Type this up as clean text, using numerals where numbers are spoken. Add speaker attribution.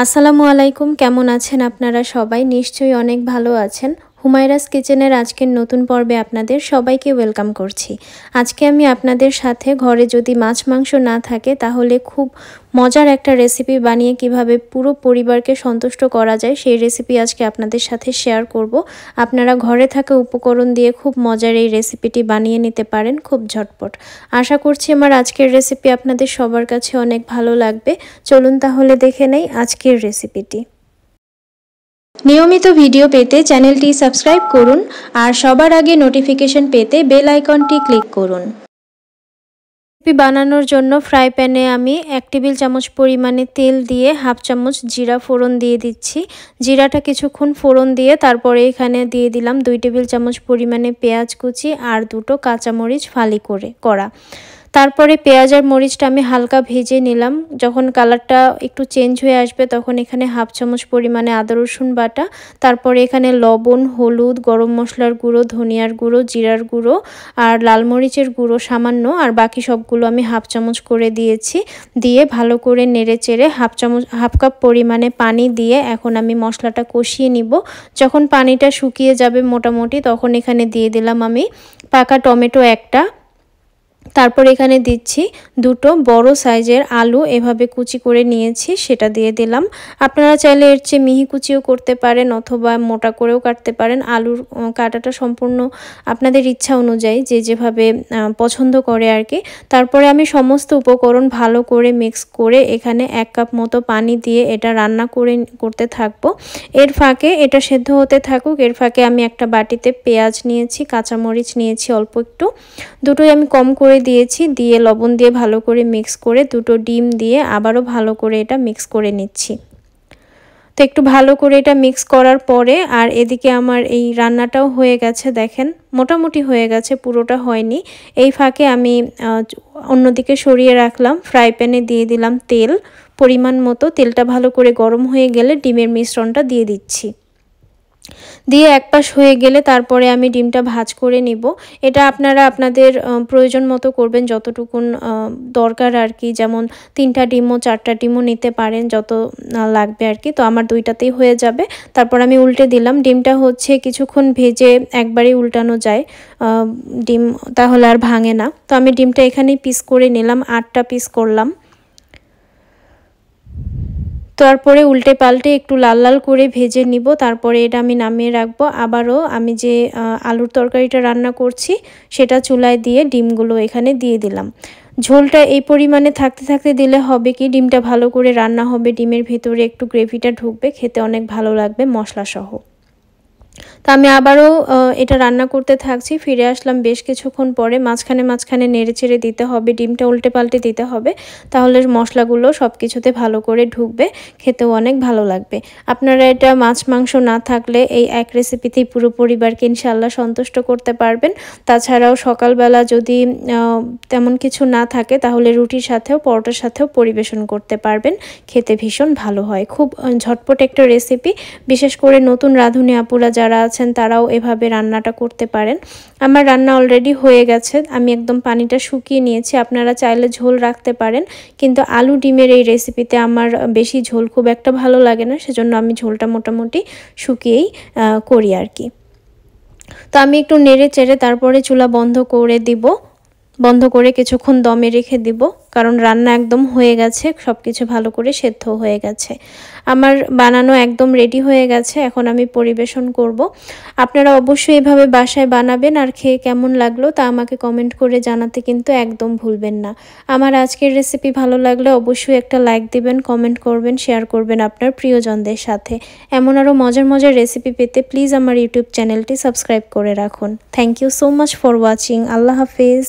Speaker 1: আসসালামু আলাইকুম, কেমন আছেন আপনারা সবাই? নিশ্চয়ই অনেক ভালো আছেন। হুমায়রাস কিচেনের আজকের নতুন পর্বে আপনাদের সবাইকে ওয়েলকাম করছি। আজকে আমি আপনাদের সাথে ঘরে যদি মাছ মাংস না থাকে তাহলে খুব মজার একটা রেসিপি বানিয়ে কিভাবে পুরো পরিবারকে সন্তুষ্ট করা যায় সেই রেসিপি আজকে আপনাদের সাথে শেয়ার করব। আপনারা ঘরে থাকা উপকরণ দিয়ে খুব মজার এই রেসিপিটি বানিয়ে নিতে পারেন খুব ঝটপট। আশা করছি আমার আজকের রেসিপি আপনাদের সবার কাছে অনেক ভালো লাগবে। চলুন তাহলে দেখে নেই আজকের রেসিপিটি। নিয়মিত ভিডিও পেতে চ্যানেলটি সাবস্ক্রাইব করুন আর সবার আগে নোটিফিকেশন পেতে বেল আইকনটি ক্লিক করুন। রেসিপি বানানোর জন্য ফ্রাই প্যানে আমি 1 টেবিল চামচ পরিমাণে তেল দিয়ে হাফ চামচ জিরা ফোড়ন দিয়ে দিচ্ছি। জিরাটা কিছুক্ষণ ফোড়ন দিয়ে তারপরে এখানে দিয়ে দিলাম 2 টেবিল চামচ পরিমাণে পেঁয়াজ কুচি আর 2টো কাঁচামরিচ ফালি করা। তারপরে পেঁয়াজ আর মরিচটা আমি হালকা ভেজে নিলাম। যখন কালারটা একটু চেঞ্জ হয়ে আসবে তখন এখানে হাফ চামচ পরিমাণে আদা রসুন বাটা, তারপরে এখানে লবণ, হলুদ, গরম মশলার গুঁড়ো, ধনিয়ার গুঁড়ো, জিরার গুঁড়ো আর লাল মরিচের গুঁড়ো সামান্য, আর বাকি সবগুলো আমি হাফ চামচ করে দিয়েছি। দিয়ে ভালো করে নেড়েচেড়ে হাফ কাপ পরিমাণে পানি দিয়ে এখন আমি মশলাটা কষিয়ে নিব। যখন পানিটা শুকিয়ে যাবে মোটামুটি তখন এখানে দিয়ে দিলাম আমি পাকা টমেটো একটা, তারপর এখানে দিচ্ছি 2টো বড় সাইজের আলু এভাবে কুচি করে নিয়েছি, সেটা দিয়ে দিলাম। আপনারা চাইলে এর চেয়ে মিহি কুচিও করতে পারেন অথবা মোটা করেও কাটতে পারেন। আলুর কাটাটা সম্পূর্ণ আপনাদের ইচ্ছা অনুযায়ী যে যেভাবে পছন্দ করে আর কি। তারপরে আমি সমস্ত উপকরণ ভালো করে মিক্স করে এখানে 1 কাপ মতো পানি দিয়ে এটা রান্না করতে থাকবো। এর ফাঁকে এটা সেদ্ধ হতে থাকুক। এর ফাঁকে আমি একটা বাটিতে পেঁয়াজ নিয়েছি, কাঁচামরিচ নিয়েছি অল্প একটু, দুটোই আমি কম করে দিয়েছি, দিয়ে লবণ দিয়ে ভালো করে মিক্স করে 2টো ডিম দিয়ে আবারও ভালো করে এটা মিক্স করে নিচ্ছি। তো একটু ভালো করে এটা মিক্স করার পরে আর এদিকে আমার এই রান্নাটাও হয়ে গেছে, দেখেন মোটামুটি হয়ে গেছে, পুরোটা হয়নি। এই ফাঁকে আমি অন্যদিকে সরিয়ে রাখলাম। ফ্রাই প্যানে দিয়ে দিলাম তেল পরিমাণ মতো। তেলটা ভালো করে গরম হয়ে গেলে ডিমের মিশ্রণটা দিয়ে দিচ্ছি। দিয়ে এক পাশ হয়ে গেলে তারপরে আমি ডিমটা ভাজ করে নিব। এটা আপনারা আপনাদের প্রয়োজন মতো করবেন, যতটুকুন দরকার আর কি, যেমন 3টা ডিমও 4টা ডিমও নিতে পারেন, যত লাগবে আর কি। তো আমার 2টাতেই হয়ে যাবে। তারপর আমি উল্টে দিলাম। ডিমটা হচ্ছে কিছুক্ষণ ভেজে একবারেই উল্টানো যায় ডিম, তাহলে আর ভাঙে না। তো আমি ডিমটা এখানেই পিস করে নিলাম, 8টা পিস করলাম। তারপরে উল্টে পাল্টে একটু লাল লাল করে ভেজে নিব। তারপরে এটা আমি নামিয়ে রাখবো। আবারও আমি যে আলুর তরকারিটা রান্না করছি সেটা চুলায় দিয়ে ডিমগুলো এখানে দিয়ে দিলাম। ঝোলটা এই পরিমাণে থাকতে থাকতে দিলে হবে কি, ডিমটা ভালো করে রান্না হবে, ডিমের ভিতরে একটু গ্রেভিটা ঢুকবে, খেতে অনেক ভালো লাগবে মশলা সহ। তো আমি আবারও এটা রান্না করতে থাকছি। ফিরে আসলাম বেশ কিছুক্ষণ পরে। মাঝখানে নেড়েচেড়ে দিতে হবে, ডিমটা উল্টে পাল্টে দিতে হবে, তাহলে মশলাগুলো সব কিছুতে ভালো করে ঢুকবে, খেতেও অনেক ভালো লাগবে। আপনারা এটা মাছ মাংস না থাকলে এই এক রেসিপিতেই পুরো পরিবারকে ইনশাআল্লাহ সন্তুষ্ট করতে পারবেন। তাছাড়াও সকালবেলা যদি তেমন কিছু না থাকে তাহলে রুটির সাথেও পরোটার সাথেও পরিবেশন করতে পারবেন, খেতে ভীষণ ভালো হয়। খুব ঝটপট একটা রেসিপি, বিশেষ করে নতুন রাঁধুনি আপুরা যারা আছেন তারাও এভাবে রান্নাটা করতে পারেন। আমার রান্না অলরেডি হয়ে গেছে, আমি একদম পানিটা শুকিয়ে নিয়েছি। আপনারা চাইলে ঝোল রাখতে পারেন, কিন্তু আলু ডিমের এই রেসিপিতে আমার বেশি ঝোল খুব একটা ভালো লাগে না, সেজন্য আমি ঝোলটা মোটামুটি শুকিয়েই করি আর কি। তো আমি একটু নেড়ে চেড়ে তারপরে চুলা বন্ধ করে দিব। বন্ধ করে কিছুক্ষণ দমে রেখে দিব, কারণ রান্না একদম হয়ে গেছে, সব কিছু ভালো করে সেদ্ধ হয়ে গেছে। আমার বানানো একদম রেডি হয়ে গেছে, এখন আমি পরিবেশন করব। আপনারা অবশ্যই এভাবে বাসায় বানাবেন, আর খেয়ে কেমন লাগলো তা আমাকে কমেন্ট করে জানাতে কিন্তু একদম ভুলবেন না। আমার আজকের রেসিপি ভালো লাগলে অবশ্যই একটা লাইক দিবেন, কমেন্ট করবেন, শেয়ার করবেন আপনার প্রিয়জনদের সাথে। এমন আরও মজার মজার রেসিপি পেতে প্লিজ আমার ইউটিউব চ্যানেলটি সাবস্ক্রাইব করে রাখুন। Thank you so much for watching. আল্লাহ হাফেজ।